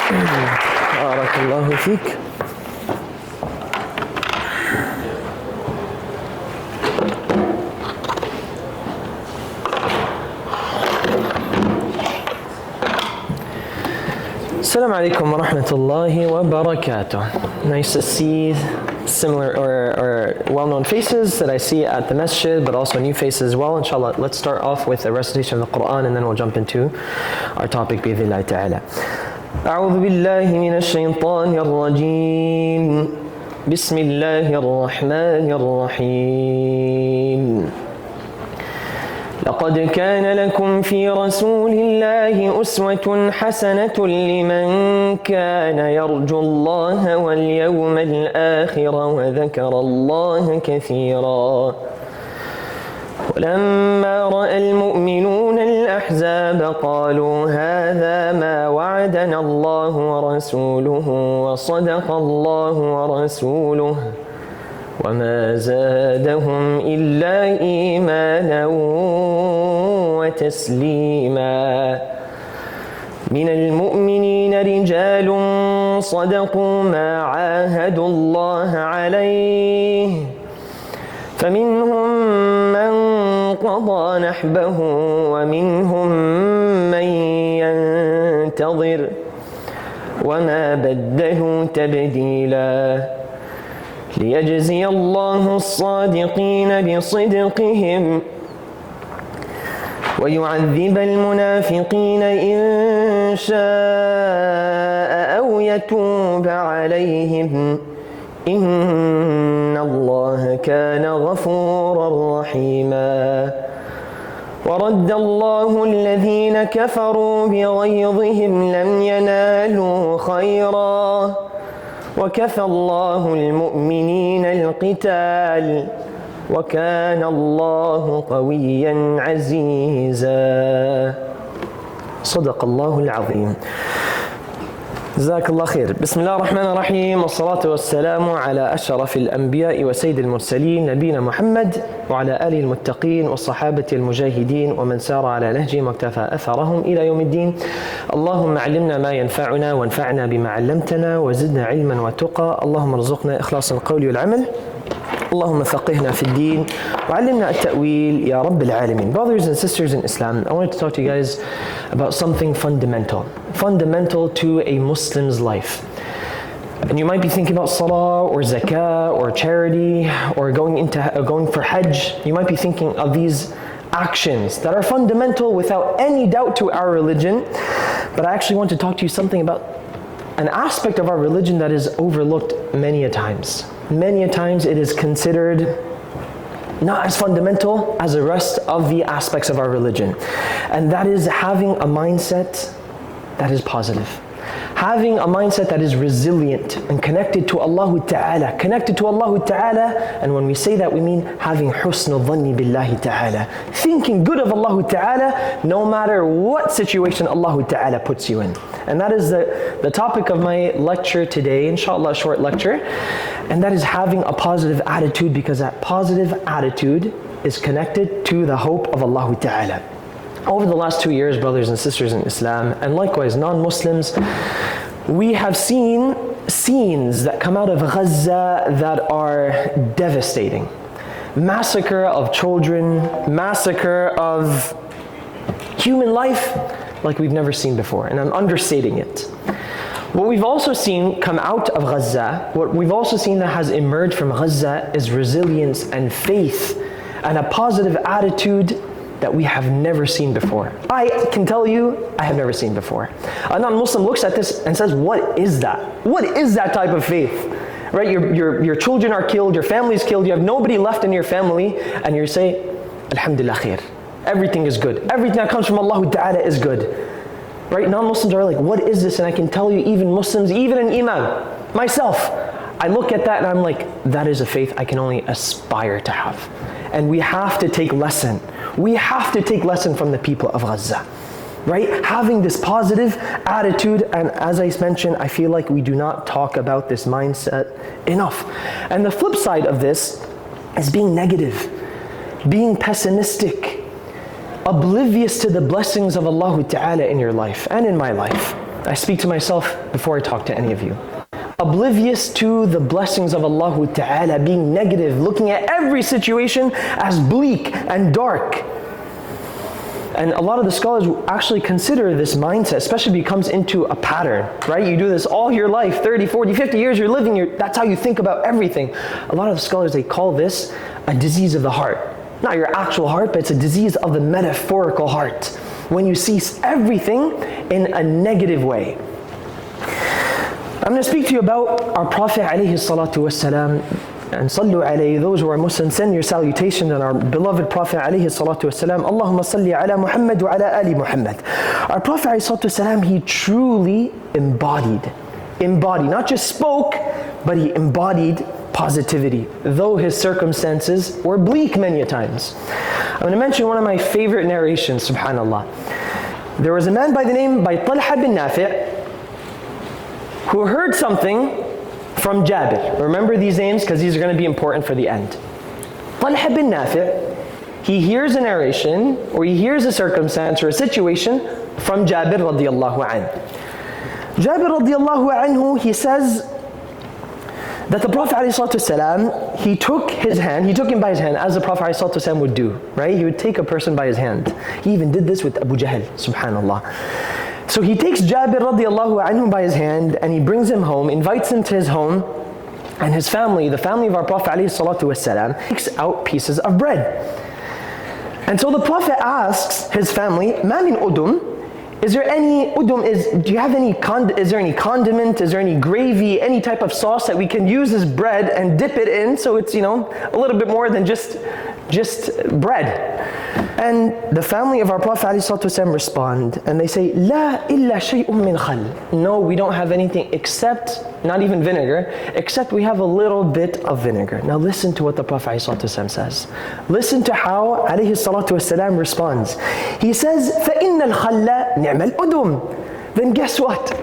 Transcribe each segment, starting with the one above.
بارك الله فيك. Assalamu alaikum wa rahmatullahi wa barakatuh. Nice to see similar or well-known faces that I see at the masjid, but also new faces as well. Inshallah, let's start off with a recitation of the Quran and then we'll jump into our topic بإذن الله تعالى. أعوذ بالله من الشيطان الرجيم. بسم الله الرحمن الرحيم. لقد كان لكم في رسول الله أسوة حسنة لمن كان يرجو الله واليوم الآخر وذكر الله كثيرا. ولما رأى المؤمنون الأحزاب قالوا هذا ما وعدنا الله ورسوله وصدق الله ورسوله وما زادهم إلا إيمانا وتسليما. من المؤمنين رجال صدقوا ما عاهدوا الله عليه فمنهم من قضى نحبه ومنهم من ينتظر وما بدلوا تبديلا. ليجزي الله الصادقين بصدقهم ويعذب المنافقين إن شاء أو يتوب عليهم إن الله كان غفورا رحيما. ورد الله الذين كفروا بغيظهم لم ينالوا خيرا وكفى الله المؤمنين القتال وكان الله قويا عزيزا. صدق الله العظيم. جزاك الله خير. بسم الله الرحمن الرحيم والصلاة والسلام على أشرف الأنبياء وسيد المرسلين نبينا محمد وعلى آله المتقين والصحابة المجاهدين ومن سار على نهجهم واقتفى أثرهم إلى يوم الدين. اللهم علمنا ما ينفعنا وانفعنا بما علمتنا وزدنا علما وتقى. اللهم ارزقنا إخلاص القول والعمل. اللهم فقهنا في الدين وعلمنا التأويل يا رب العالمين. Brothers and sisters in Islam, I wanted to talk to you guys about something fundamental to a Muslim's life. And you might be thinking about salah or zakah or charity or going for hajj. You might be thinking of these actions that are fundamental without any doubt to our religion. But I actually want to talk to you something about an aspect of our religion that is overlooked many a times. Many a times it is considered not as fundamental as the rest of the aspects of our religion. And that is having a mindset that is positive. Having a mindset that is resilient and connected to Allah Ta'ala. And when we say that, we mean having husnul dhanni billahi ta'ala. Thinking good of Allah Ta'ala no matter what situation Allah Ta'ala puts you in. And that is the topic of my lecture today, inshallah, a short lecture. And that is having a positive attitude, because that positive attitude is connected to the hope of Allah Ta'ala. Over the last 2 years, brothers and sisters in Islam, and likewise non-Muslims, we have seen scenes that come out of Gaza that are devastating. Massacre of children, massacre of human life like we've never seen before, and I'm understating it. What we've also seen come out of Gaza, what we've also seen that has emerged from Gaza is resilience and faith and a positive attitude that we have never seen before. I can tell you, I have never seen before. A non-Muslim looks at this and says, what is that? What is that type of faith? Right? Your children are killed, your family is killed, you have nobody left in your family, and you say, Alhamdulillah khair. Everything is good. Everything that comes from Allah Ta'ala is good. Right? Non-Muslims are like, what is this? And I can tell you, even Muslims, even an imam, myself, I look at that and I'm like, that is a faith I can only aspire to have. And we have to take lesson. We have to take lesson from the people of Gaza. Right? Having this positive attitude, and as I mentioned, I feel like we do not talk about this mindset enough. And the flip side of this is being negative, being pessimistic, oblivious to the blessings of Allah Ta'ala in your life and in my life. I speak to myself before I talk to any of you. Oblivious to the blessings of Allah Ta'ala, being negative, looking at every situation as bleak and dark. And a lot of the scholars actually consider this mindset, especially if it comes into a pattern, right? You do this all your life, 30, 40, 50 years you're living, that's how you think about everything. A lot of the scholars, they call this a disease of the heart. Not your actual heart, but it's a disease of the metaphorical heart. When you see everything in a negative way. I'm going to speak to you about our Prophet alayhi salatu wassalam, and sallu alayhi, those who are Muslims, send your salutation and our beloved Prophet alayhi salatu wassalam. Allahumma salli ala Muhammad wa ala ali Muhammad. Our Prophet alayhi salatu wassalam, he truly embodied, not just spoke, but he embodied positivity, though his circumstances were bleak many a times. I'm going to mention one of my favorite narrations, subhanallah. There was a man by Talha bin Nafi' who heard something from Jabir. Remember these names because these are going to be important for the end. Talha bin Nafi', he hears a narration or he hears a circumstance or a situation from Jabir radiallahu anhu. Jabir radiallahu anhu, he says that the Prophet ﷺ, he took him by his hand, as the Prophet ﷺ would do, right? He would take a person by his hand. He even did this with Abu Jahl, subhanallah. So he takes Jabir radiallahu anhu by his hand and he brings him home, invites him to his home, and his family, the family of our Prophet ﷺ, takes out pieces of bread. And so the Prophet asks his family, "Ma min udum?" Is there any udum? Do you have any? Is there any condiment? Is there any gravy? Any type of sauce that we can use as bread and dip it in, so it's a little bit more than just bread? And the family of our Prophet ﷺ respond, and they say, "La illa shay'un min khal." No, we don't have anything except, not even vinegar, except we have a little bit of vinegar. Now listen to what the Prophet ﷺ says. Listen to how ﷺ responds. He says, فَإِنَّ الْخَلَّ نِعْمَ الْأُدُمِ. Then guess what?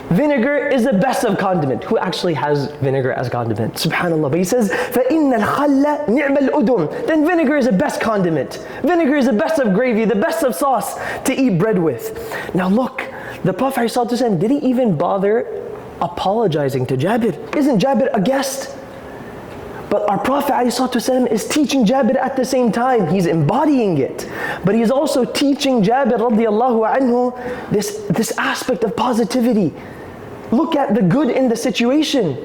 Vinegar is the best of condiment. Who actually has vinegar as condiment? Subhanallah. But he says, فَإِنَّ الْخَلَّ نِعْمَ الْأُدُمِ. Then vinegar is the best condiment. Vinegar is the best of gravy, the best of sauce to eat bread with. Now look, the Prophet ﷺ didn't even bother apologizing to Jabir. Isn't Jabir a guest? But our Prophet ﷺ is teaching Jabir at the same time. He's embodying it. But he's also teaching Jabir radiallahu anhu this aspect of positivity. Look at the good in the situation.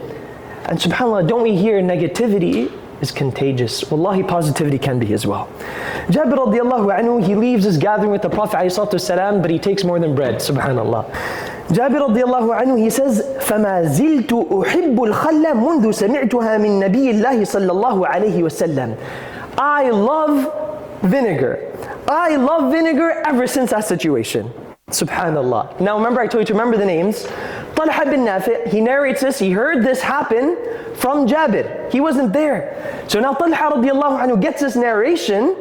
And subhanAllah, don't we hear negativity is contagious? Wallahi, positivity can be as well. Jabir radiallahu anhu, he leaves his gathering with the Prophet ﷺ, but he takes more than bread, subhanAllah. Jabir radiallahu anhu, he says, فَمَا زِلْتُ أُحِبُّ الْخَلَّ مُنْذُ سَمِعْتُهَا مِنْ نَبِيِّ اللَّهِ صَلَّى اللَّهُ عَلَيْهِ وَسَلَّمَ. I love vinegar. I love vinegar ever since that situation. Subhanallah. Now remember, I told you to remember the names. Talha bin Nafi', he narrates this, he heard this happen from Jabir. He wasn't there. So now Talha radiallahu anhu gets this narration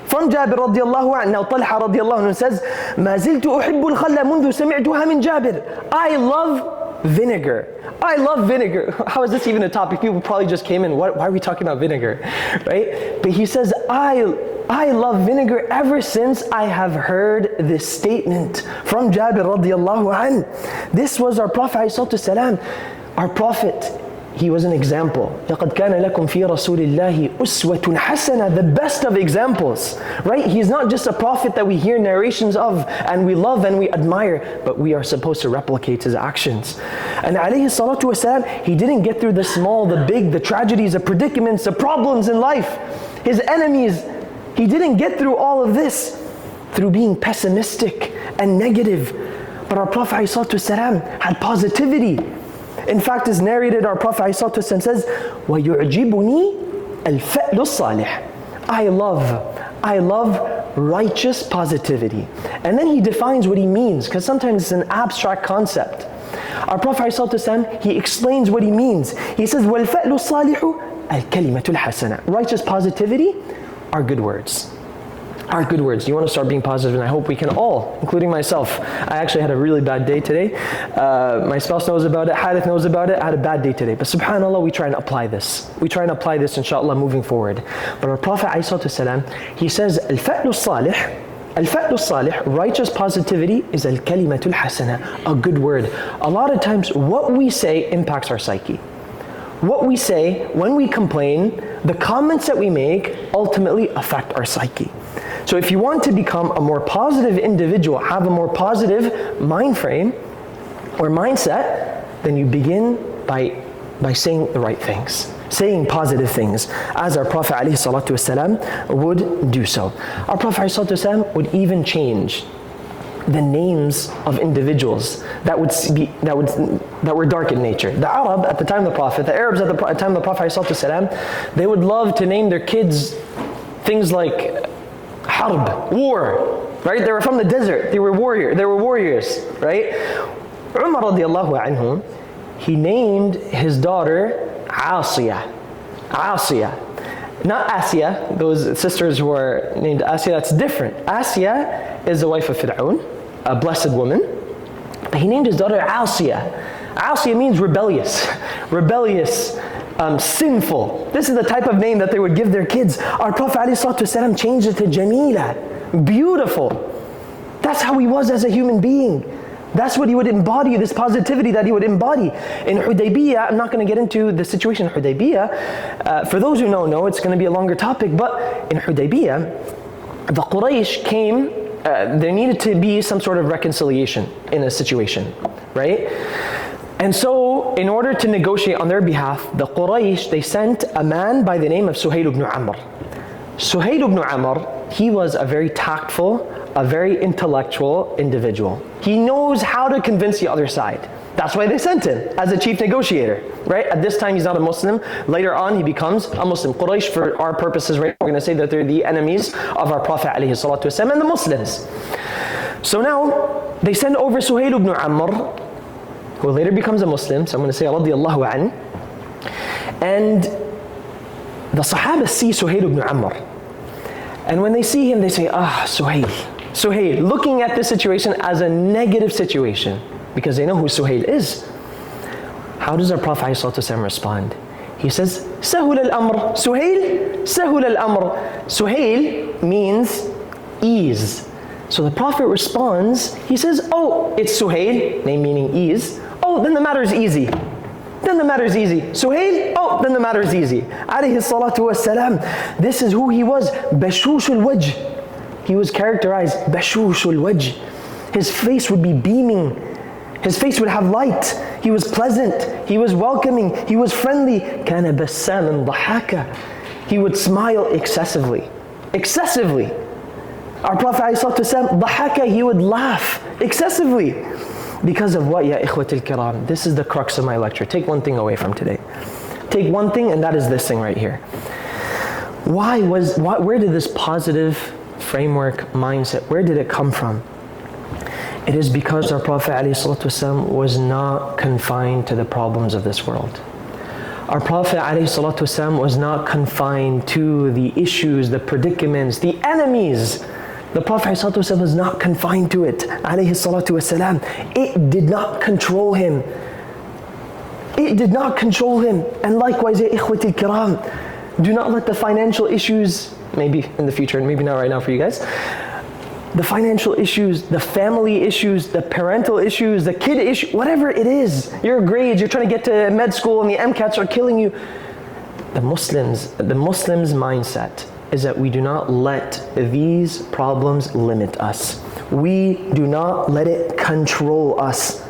from Jabir radiallahu anhu. Now Talha radiallahu anhu says, مَا زِلْتُ أُحِبُّ الْخَلَّ مُنْذُ سَمِعْتُهَا مِنْ Jabir. I love vinegar. I love vinegar. How is this even a topic? People probably just came in, why are we talking about vinegar? Right? But he says, I love vinegar ever since I have heard this statement from Jabir radiallahu anhu. This was our Prophet ﷺ. Our Prophet, he was an example. لَقَدْ كَانَ لَكُمْ فِي رَسُولِ اللَّهِ أُسْوَةٌ حَسَنَةٌ. The best of examples. Right? He's not just a prophet that we hear narrations of and we love and we admire, but we are supposed to replicate his actions. And alayhi salatu wasalam, he didn't get through the small, the big, the tragedies, the predicaments, the problems in life, his enemies. He didn't get through all of this through being pessimistic and negative. But our Prophet ﷺ had positivity. In fact, it's narrated, our Prophet ﷺ says, وَيُعْجِبُنِي الْفَأْلُ الصَّالِحِ. I love righteous positivity. And then he defines what he means, because sometimes it's an abstract concept. Our Prophet ﷺ, he explains what he means. He says, وَالْفَأْلُ الصَّالِحُ الْكَلِمَةُ الْحَسَنَةُ. Righteous positivity are good words. Are good words. You want to start being positive, and I hope we can all, including myself. I actually had a really bad day today. My spouse knows about it, Hadith knows about it. I had a bad day today. But subhanAllah, we try and apply this. We try and apply this, inshallah, moving forward. But our Prophet ﷺ, he says, الْفَأْلُ الصَّالِحِ Al-fa'lu salih, righteous positivity, is al-kalimatul hasana, a good word. A lot of times what we say impacts our psyche. What we say when we complain, the comments that we make ultimately affect our psyche. So if you want to become a more positive individual, have a more positive mind frame or mindset, then you begin by saying the right things, saying positive things, as our Prophet ﷺ would do so. Our Prophet ﷺ would even change the names of individuals that were dark in nature. The Arab at the time of the Prophet, the Arabs at the time of the Prophet ﷺ, they would love to name their kids things like harb, war, right? They were from the desert. They were warriors, right? Umar radiallahu anhu, he named his daughter Asiya. Not Asiya, those sisters who are named Asiya, that's different. Asiya is the wife of Fir'aun, a blessed woman. But he named his daughter Asiya. Asiya means rebellious, sinful. This is the type of name that they would give their kids. Our Prophet ﷺ changed it to Jamila, beautiful. That's how he was as a human being. That's what he would embody, this positivity that he would embody. In Hudaybiyah, I'm not going to get into the situation in Hudaybiyah. For those who know, it's going to be a longer topic, but in Hudaybiyah, the Quraysh came, there needed to be some sort of reconciliation in a situation, right? And so, in order to negotiate on their behalf, the Quraysh, they sent a man by the name of Suhail ibn Amr. Suhail ibn Amr, he was a very tactful, a very intellectual individual. He knows how to convince the other side. That's why they sent him as a chief negotiator, right? At this time, he's not a Muslim. Later on, he becomes a Muslim. Quraysh, for our purposes, right, we're going to say that they're the enemies of our Prophet ﷺ and the Muslims. So now, they send over Suhail ibn Amr, who later becomes a Muslim. So I'm going to say, radiyallahu an. And the Sahaba see Suhail ibn Amr. And when they see him, they say, Suhail, looking at this situation as a negative situation, because they know who Suhail is. How does our Prophet ﷺ respond? He says, Sahul al-amr, Suhail, Sahul al-amr. Suhail means ease. So the Prophet responds, he says, oh, it's Suhail, name meaning ease. Oh, then the matter is easy. Suhail, oh, then the matter is easy. Alayhi salatu wassalam. This is who he was, bashushul wajh. He was characterized, bashushul wajh. His face would be beaming. His face would have light. He was pleasant. He was welcoming. He was friendly. Kana bassaman dhahaka. He would smile excessively. Our Prophet ﷺ, dhahaka, he would laugh excessively. Because of what, ya ikhwatil kiram? This is the crux of my lecture. Take one thing away from today. Take one thing, and that is this thing right here. Where did this positive framework, mindset, where did it come from? It is because our Prophet ﷺ was not confined to the problems of this world. Our Prophet ﷺ was not confined to the issues, the predicaments, the enemies. The Prophet ﷺ was not confined to it. It did not control him. And likewise, ya ikhwati kiram, do not let the financial issues, maybe in the future, and maybe not right now for you guys, the financial issues, the family issues, the parental issues, the kid issue, whatever it is, your grades, you're trying to get to med school and the MCATs are killing you. The Muslims' mindset is that we do not let these problems limit us. We do not let it control us.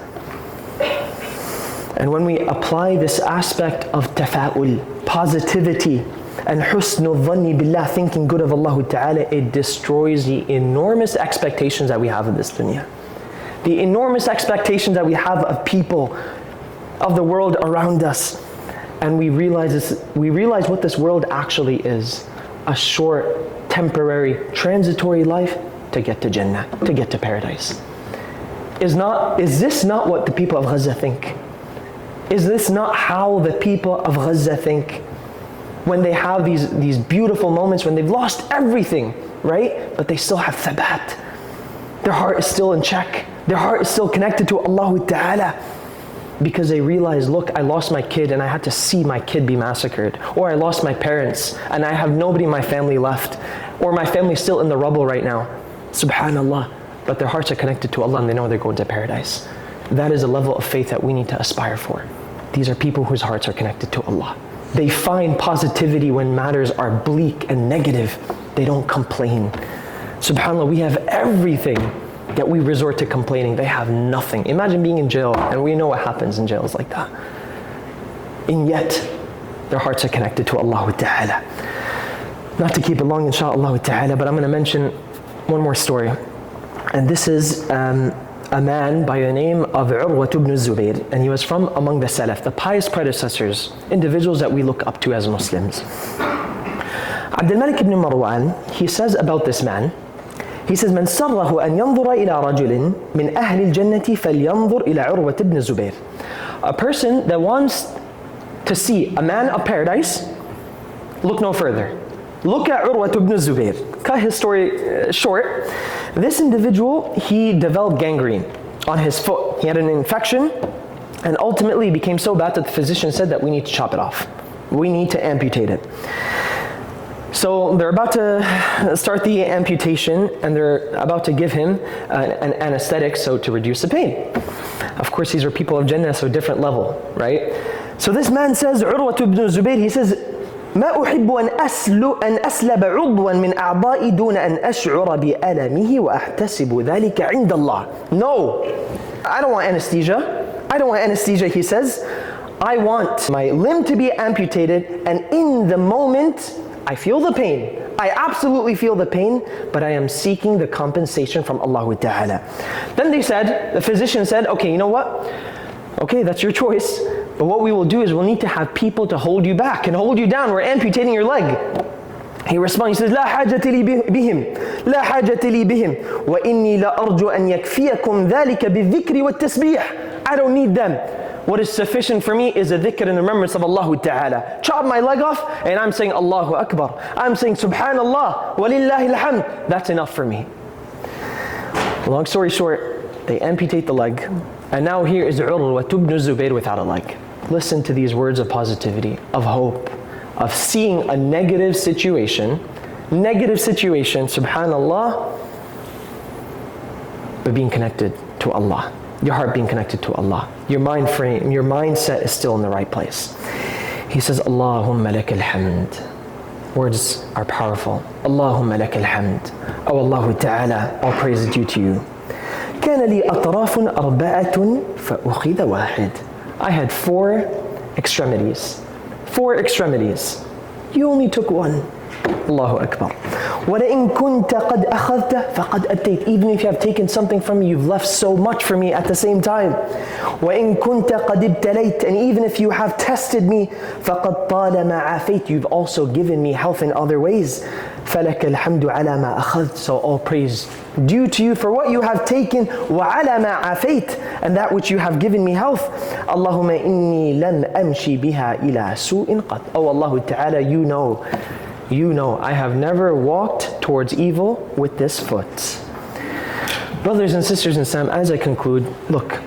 And when we apply this aspect of tafa'ul, positivity, and husnul dhanni billah, thinking good of Allah Ta'ala, it destroys the enormous expectations that we have of this dunya. The enormous expectations that we have of people, of the world around us. And we realize what this world actually is. A short, temporary, transitory life to get to Jannah, to get to paradise. Is this not what the people of Gaza think? Is this not how the people of Gaza think? When they have these beautiful moments, when they've lost everything, right? But they still have thabat. Their heart is still in check. Their heart is still connected to Allah Ta'ala. Because they realize, look, I lost my kid and I had to see my kid be massacred. Or I lost my parents and I have nobody in my family left. Or my family's still in the rubble right now. subhanallah, but their hearts are connected to Allah and they know they're going to paradise. That is a level of faith that we need to aspire for. These are people whose hearts are connected to Allah. They find positivity when matters are bleak and negative. They don't complain. SubhanAllah, we have everything, yet we resort to complaining. They have nothing. Imagine being in jail, and we know what happens in jails like that. And yet, their hearts are connected to Allah Ta'ala. Not to keep it long, inshaAllah Ta'ala, but I'm going to mention one more story. And this is a man by the name of Urwa ibn Zubayr, and he was from among the Salaf, the pious predecessors, individuals that we look up to as Muslims. Abdul Malik ibn Marwan, he says about this man, he says, من سره أن ينظر إلى رجل من أهل الجنة فلينظر إلى عروة بن الزبير. A person that wants to see a man of paradise, look no further. Look at Urwa ibn Zubayr. Cut his story short. This individual, he developed gangrene on his foot. He had an infection, and ultimately it became so bad that the physician said that we need to chop it off. We need to amputate it. So they're about to start the amputation, and they're about to give him an anesthetic so to reduce the pain. Of course, these are people of Jannah, so different level, right? So this man says, Urwa ibn Zubayr, he says, ما أحب أن أسلب عضوا من أعضائي دون أن أشعر بألمه وأحتسب ذلك عند الله. No, I don't want anesthesia. I don't want anesthesia, he says. I want my limb to be amputated, and in the moment, I feel the pain. I absolutely feel the pain, but I am seeking the compensation from Allah Ta'ala. Then they said, the physician said, okay, you know what? Okay, that's your choice. But what we will do is we'll need to have people to hold you back and hold you down. We're amputating your leg. He responds, he says, لا حاجة لي بهم لا حاجة لي بهم وإني لأرجو أن يكفيكم ذلك بالذكر والتسبيح. I don't need them. What is sufficient for me is a dhikr and remembrance of Allah Ta'ala. Chop my leg off and I'm saying Allahu Akbar. I'm saying Subhanallah walillahi alhamd. That's enough for me. Long story short, they amputate the leg. And now here is Urwa ibn Zubayr without a leg. Listen to these words of positivity, of hope, of seeing a negative situation, subhanallah, but being connected to Allah. Your heart being connected to Allah. Your mind frame, your mindset is still in the right place. He says, Allahumma laka alhamd. Words are powerful. Allahumma laka alhamd. Oh Allah Ta'ala, all praise is due to you. كان لي أطراف أربعة فأخذ واحد. I had four extremities. You only took one. Allahu Akbar. وَلَئِن كُنْتَ قَدْ أَخَذْتَ فَقَدْ أَتَيْتَ. Even if you have taken something from me, you've left so much for me at the same time. وَإِن كُنْتَ قَدْ ابْتَلَيْتَ. And even if you have tested me, فَقَدْ طَالَ مَا عَافَيْتَ. You've also given me health in other ways. فَلَكَ الْحَمْدُ عَلَى مَا أَخَذْتَ. So all praise due to you for what you have taken, وَعَلَى مَا عَافَيْتَ. And that which you have given me health. اللهم إني لم أمشي بها إلى سوء قط. Oh Allah Ta'ala, you know, I have never walked towards evil with this foot. Brothers and sisters in Islam, as I conclude, look,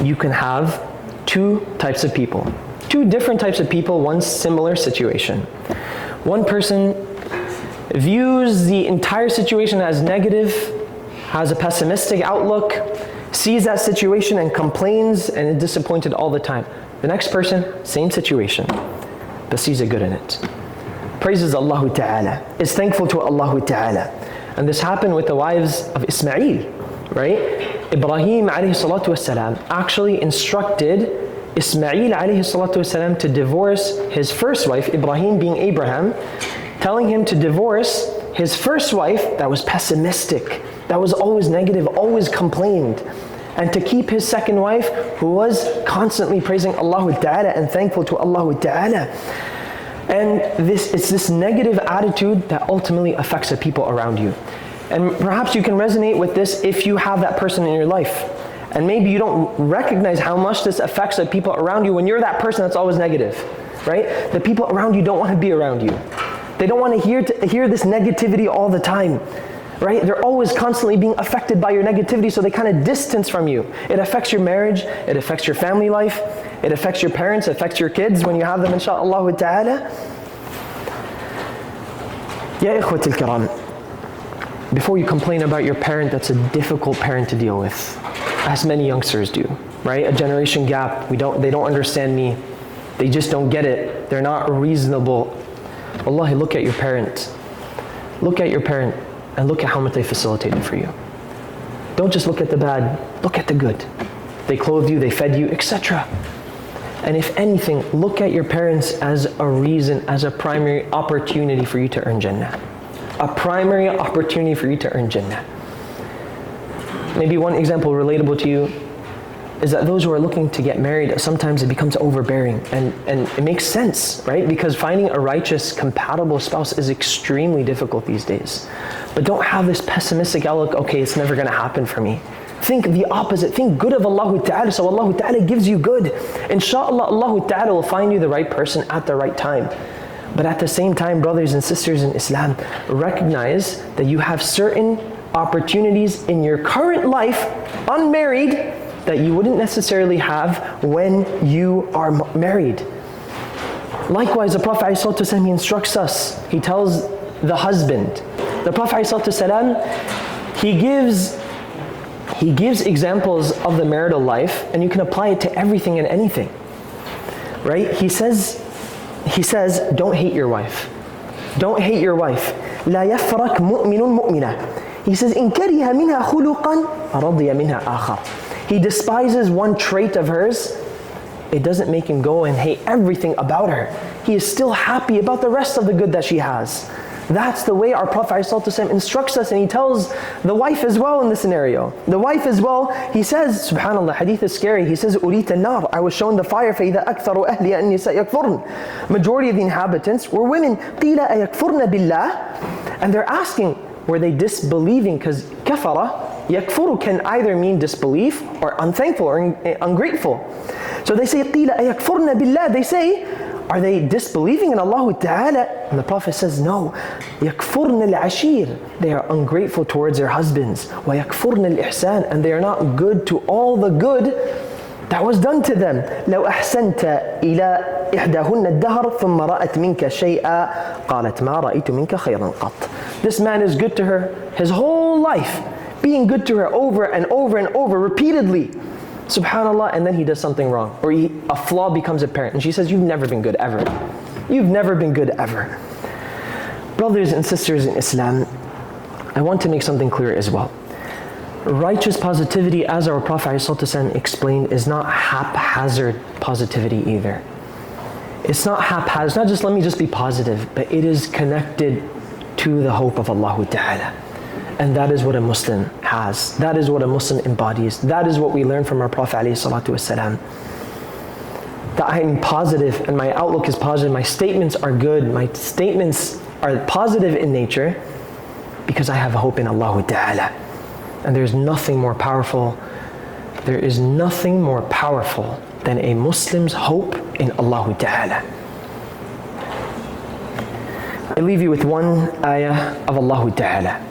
you can have two types of people. Two different types of people, one similar situation. One person views the entire situation as negative, has a pessimistic outlook, sees that situation and complains and is disappointed all the time. The next person, same situation, but sees a good in it. Praises Allah Ta'ala, is thankful to Allah Ta'ala. And this happened with the wives of Ismail, right? Ibrahim alayhi salatu wasalam actually instructed Ismail alayhi salatu wasalam to divorce his first wife, Ibrahim being Abraham, telling him to divorce his first wife that was pessimistic, that was always negative, always complained, and to keep his second wife who was constantly praising Allah Ta'ala and thankful to Allah Ta'ala. And it's this negative attitude that ultimately affects the people around you. And perhaps you can resonate with this if you have that person in your life. And maybe you don't recognize how much this affects the people around you when you're that person that's always negative, right? The people around you don't want to be around you. They don't want to hear this negativity all the time, right? They're always constantly being affected by your negativity, so they kind of distance from you. It affects your marriage, it affects your family life, it affects your parents, it affects your kids when you have them, inshaAllah Ta'ala. Ya ikhwati al-kiram, before you complain about your parent that's a difficult parent to deal with, as many youngsters do, right? A generation gap, they don't understand me. They just don't get it. They're not reasonable. Wallahi, look at your parent. Look at your parent and look at how much they facilitated for you. Don't just look at the bad, look at the good. They clothed you, they fed you, etc. And if anything, look at your parents as a reason, as a primary opportunity for you to earn Jannah. A primary opportunity for you to earn Jannah. Maybe one example relatable to you is that those who are looking to get married, sometimes it becomes overbearing, and it makes sense, right? Because finding a righteous, compatible spouse is extremely difficult these days. But don't have this pessimistic outlook, okay, it's never gonna happen for me. Think the opposite, think good of Allah Ta'ala, so Allah Ta'ala gives you good. Inshallah, Allah Ta'ala will find you the right person at the right time. But at the same time, brothers and sisters in Islam, recognize that you have certain opportunities in your current life, unmarried, that you wouldn't necessarily have when you are married. Likewise, the Prophet ﷺ, he instructs us, he tells the husband, the Prophet ﷺ, he gives examples of the marital life, and you can apply it to everything and anything, right? He says, don't hate your wife. Don't hate your wife. لا يفرق مؤمن مؤمنة. He says, إن كره منها خلقا رضي منها آخر. He despises one trait of hers, it doesn't make him go and hate everything about her. He is still happy about the rest of the good that she has. That's the way our Prophet ﷺ instructs us, and he tells the wife as well in this scenario. The wife as well, he says, subhanAllah, hadith is scary, he says, أُرِيتَ النَّارِ, I was shown the fire, فَإِذَا أَكْثَرُ أَهْلِيَ النِّسَاءِ يَكْفُرْنَ. Majority of the inhabitants were women. قِيلَ أَيَكْفُرْنَ بِاللَّهِ. And they're asking, were they disbelieving? Because kafara, yakfuru can either mean disbelief or unthankful or ungrateful. So they say, قِيلَ أَيَكْفُرْنَ بِاللَّهِ. They say, are they disbelieving in Allah Ta'ala? And the Prophet says, no. يَكْفُرْنَ الْعَشِيرِ. They are ungrateful towards their husbands. وَيَكْفُرْنَ الْإِحْسَانِ. And they are not good to all the good that was done to them. لَوْ أَحْسَنْتَ إِلَىٰ إِحْدَاهُنَّ الدَّهْرَ ثُمَّ رَأَتْ مِنْكَ شَيْئًا قَالَتْ مَا رَأَيْتُ مِنْكَ خَيْرًا قَطْ. This man is good to her his whole life, being good to her over and over and over, repeatedly. Subhanallah, and then he does something wrong, or a flaw becomes apparent, and she says, you've never been good ever. You've never been good ever. Brothers and sisters in Islam, I want to make something clear as well. Righteous positivity, as our Prophet ﷺ explained, is not haphazard positivity either. It's not haphazard, it's not just let me just be positive, but it is connected to the hope of Allah Ta'ala. And that is what a Muslim has. That is what a Muslim embodies. That is what we learn from our Prophet ﷺ. That I am positive and my outlook is positive. My statements are good. My statements are positive in nature because I have hope in Allah Ta'ala. And there's nothing more powerful. There is nothing more powerful than a Muslim's hope in Allah Ta'ala. I leave you with one ayah of Allah Ta'ala.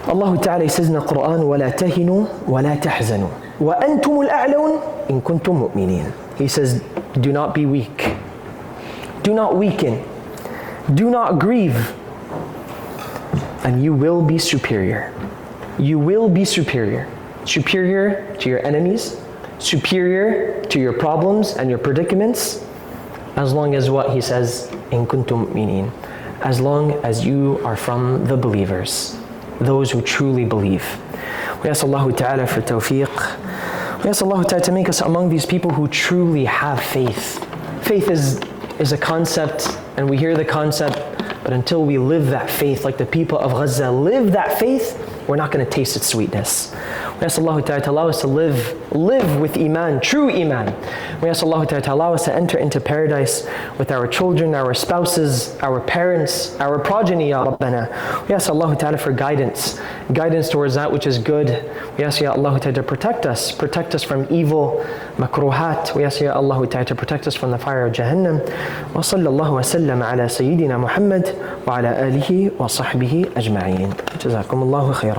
Allah Ta'ala says in the Quran, وَلَا تَهِنُوا وَلَا تَحْزَنُوا وَأَنْتُمُ الْأَعْلَوْنَ إِن كُنْتُم مُؤْمِنِينَ. He says, do not be weak. Do not weaken. Do not grieve. And you will be superior. You will be superior. Superior to your enemies. Superior to your problems and your predicaments. As long as what he says, إِن كُنْتُم مُؤْمِنِينَ. As long as you are from the believers. Those who truly believe. We ask Allah Ta'ala for tawfiq. We ask Allah Ta'ala to make us among these people who truly have faith. Faith is a concept, and we hear the concept, but until we live that faith, like the people of Gaza live that faith, we're not going to taste its sweetness. We ask Allah Ta'ala to allow us to live with Iman, true Iman. We ask Allah Ta'ala to allow us to enter into paradise with our children, our spouses, our parents, our progeny, Ya Rabbana. We ask Allah Ta'ala for guidance towards that which is good. We ask Ya Allah Ta'ala to protect us from evil, makruhat. We ask Ya Allah Ta'ala to protect us from the fire of Jahannam. Wa sallallahu wa sallam ala Sayyidina Muhammad wa ala alihi wa sahbihi ajma'in. Jazakumullahu khairan.